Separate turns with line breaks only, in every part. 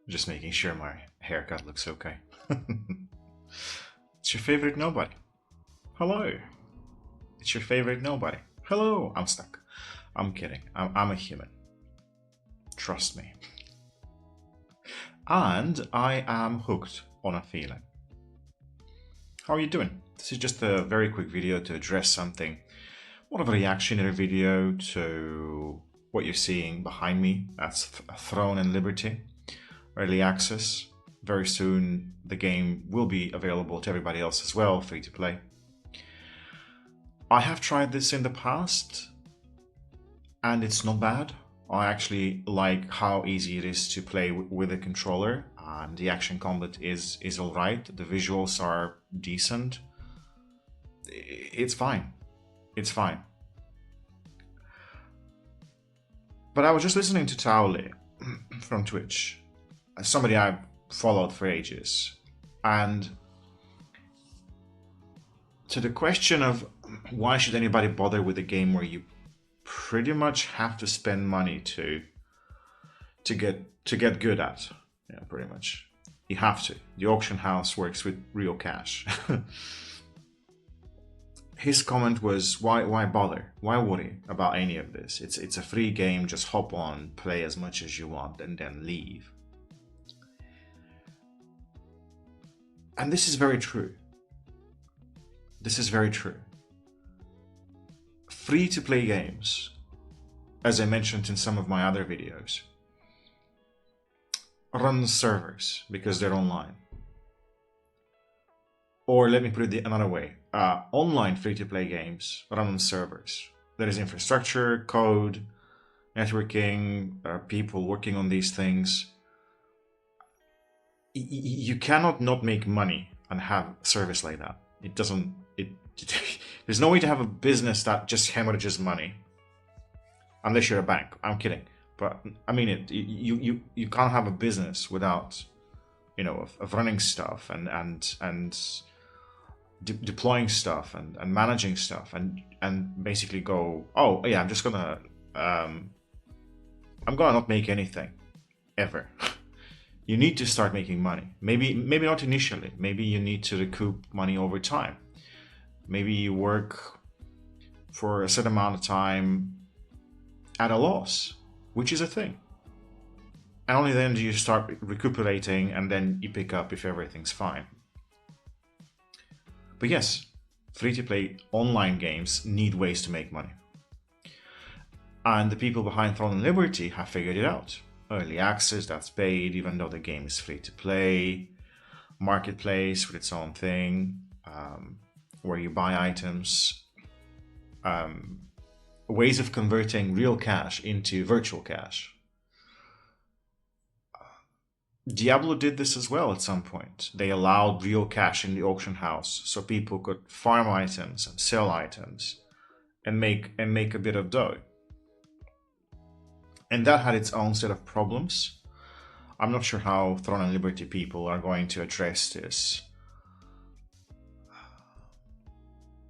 Just making sure my haircut looks okay. It's your favorite nobody. Hello. It's your favorite nobody. Hello. I'm stuck. I'm kidding. I'm a human. Trust me. And I am hooked on a feeling. How are you doing? This is just a very quick video to address something. More of a reactionary video to what you're seeing behind me. That's Throne and Liberty. Early access. Very soon the game will be available to everybody else as well, free to play. I have tried this in the past and it's not bad. I actually like how easy it is to play with a controller, and the action combat is alright. The visuals are decent. It's fine. It's fine. But I was just listening to Tauli from Twitch, somebody I've followed for ages, and to the question of why should anybody bother with a game where you pretty much have to spend money to get good at. Yeah, pretty much. You have to. The auction house works with real cash. His comment was, why bother? Why worry about any of this? It's a free game, just hop on, play as much as you want, and then leave. And this is very true. This is very true. Free-to-play games, as I mentioned in some of my other videos, run servers because they're online. Or let me put it another way, online free-to-play games run on servers. There is infrastructure, code, networking, people working on these things. You cannot not make money and have a service like that. It doesn't, there's no way to have a business that just hemorrhages money. Unless you're a bank. I'm kidding. But I mean, you can't have a business without, you know, of running stuff and deploying stuff and managing stuff and basically go, oh yeah, I'm gonna not make anything ever. You need to start making money. Maybe not initially. Maybe you need to recoup money over time. Maybe you work for a certain amount of time at a loss, which is a thing. And only then do you start recuperating, and then you pick up if everything's fine. But yes, free-to-play online games need ways to make money. And the people behind Throne and Liberty have figured it out. Early access, that's paid, even though the game is free-to-play. Marketplace with its own thing, where you buy items. Ways of converting real cash into virtual cash. Diablo did this as well at some point. They allowed real cash in the auction house so people could farm items and sell items and make a bit of dough. And that had its own set of problems. I'm not sure how Throne and Liberty people are going to address this.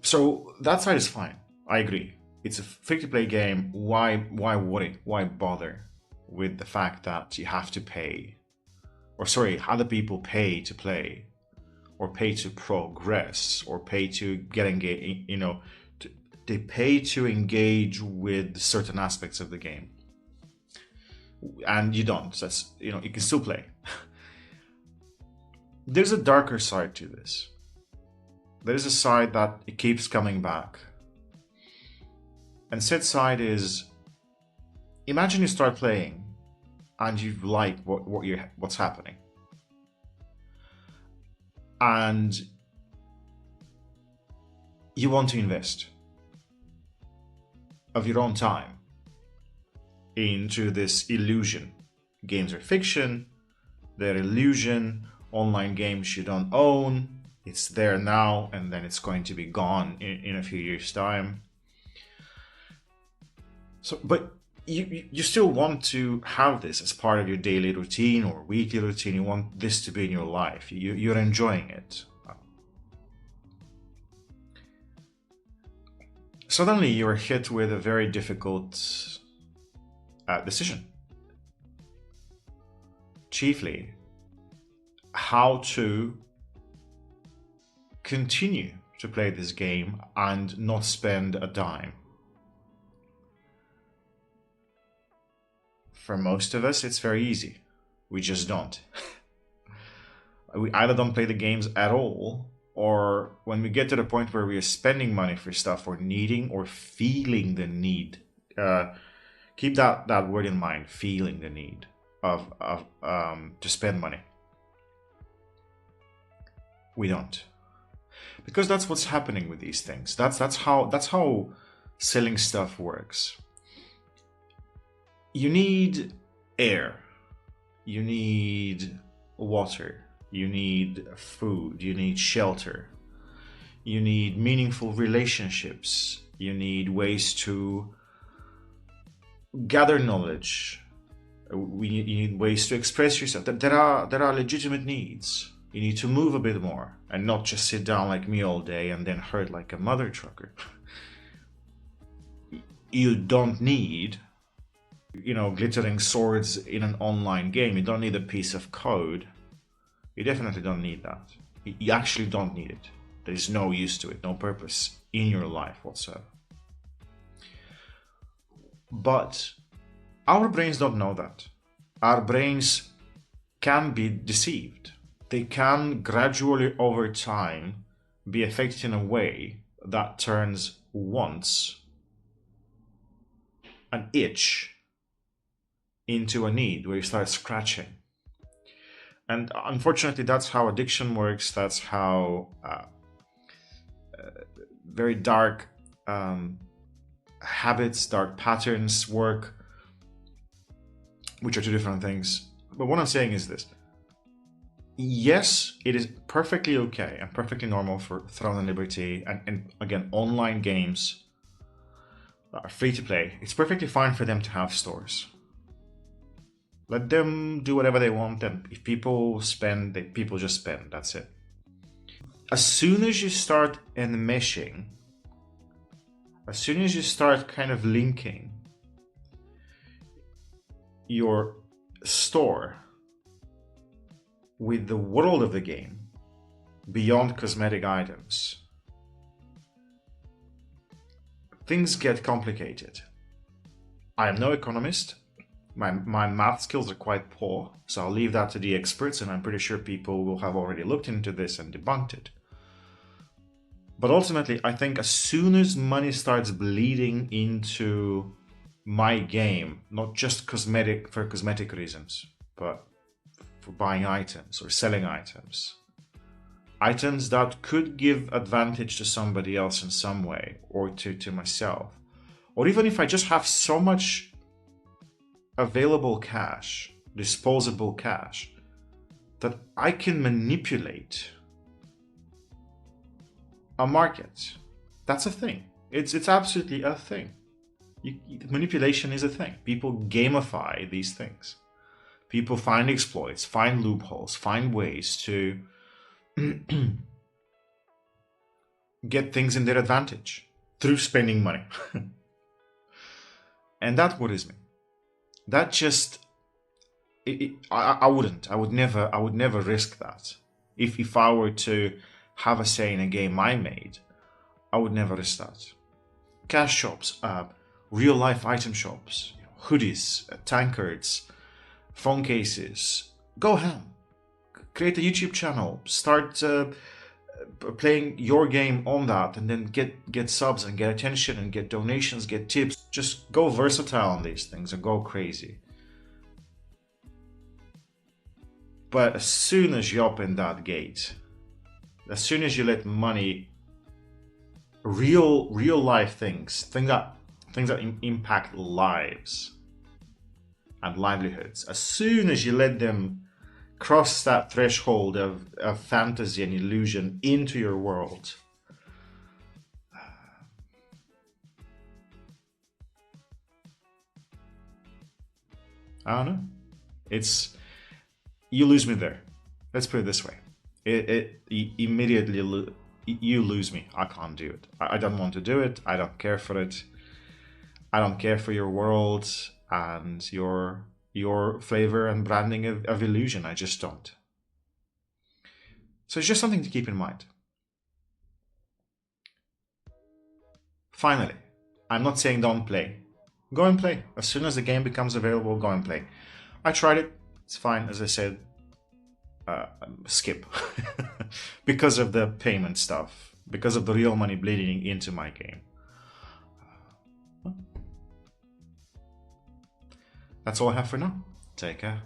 So that side is fine. I agree. It's a free-to-play game. Why worry? Why bother with the fact that you have to pay? Or sorry, other people pay to play, or pay to progress, or pay to get engaged. You know, they pay to engage with certain aspects of the game, and you don't. That's, you know, you can still play. There's a darker side to this. There's a side that it keeps coming back. And said side is, imagine you start playing and you like what's happening. And you want to invest of your own time into this illusion. Games are fiction, they're illusion, online games you don't own. It's there now, and then it's going to be gone in a few years' time. So, but you still want to have this as part of your daily routine or weekly routine. You want this to be in your life. You're enjoying it. Suddenly, you're hit with a very difficult decision. chiefly how to continue to play this game and not spend a dime. For most of us, it's very easy. We just don't. We either don't play the games at all, or when we get to the point where we are spending money for stuff or needing or feeling the need, keep that word in mind, feeling the need of to spend money. We don't. Because that's what's happening with these things. That's how selling stuff works. You need air. You need water. You need food. You need shelter. You need meaningful relationships. You need ways to gather knowledge. You need ways to express yourself. There are legitimate needs. You need to move a bit more and not just sit down like me all day and then hurt like a mother trucker. You don't need, glittering swords in an online game. You don't need a piece of code. You definitely don't need that. You actually don't need it. There is no use to it, no purpose in your life whatsoever. But our brains don't know that. Our brains can be deceived. They can gradually over time be affected in a way that turns once an itch into a need where you start scratching. And unfortunately, that's how addiction works. That's how very dark habits, dark patterns work, which are two different things. But what I'm saying is this. Yes, it is perfectly okay and perfectly normal for Throne and Liberty and again, online games that are free to play. It's perfectly fine for them to have stores. Let them do whatever they want, and if people spend, people just spend. That's it. As soon as you start enmeshing, as soon as you start kind of linking your store with the world of the game beyond cosmetic items, things get complicated. I am no economist. My math skills are quite poor, so I'll leave that to the experts, and I'm pretty sure people will have already looked into this and debunked it. But ultimately, I think as soon as money starts bleeding into my game, not just for cosmetic reasons, but for buying items or selling items that could give advantage to somebody else in some way, or to myself, or even if I just have so much available cash, disposable cash, that I can manipulate a market. That's a thing. It's absolutely a thing. Manipulation is a thing. People gamify these things. People find exploits, find loopholes, find ways to get things in their advantage through spending money. And that worries me. That just, I would never risk that. If I were to have a say in a game I made, I would never risk that. Cash shops, real life item shops, hoodies, tankards, phone cases, go ham. Create a YouTube channel, start playing your game on that, and then get subs and get attention and get donations, get tips. Just go versatile on these things and go crazy. But as soon as you open that gate, as soon as you let money, real life things that impact lives and livelihoods, as soon as you let them cross that threshold of fantasy and illusion into your world, I don't know. You lose me there. Let's put it this way. Immediately you lose me. I can't do it. I don't want to do it. I don't care for it. I don't care for your world and your your flavor and branding of illusion. I just don't. So it's just something to keep in mind. Finally, I'm not saying don't play. Go and play. As soon as the game becomes available, go and play. I tried it. It's fine. As I said, skip. Because of the payment stuff. Because of the real money bleeding into my game. That's all I have for now. Take care.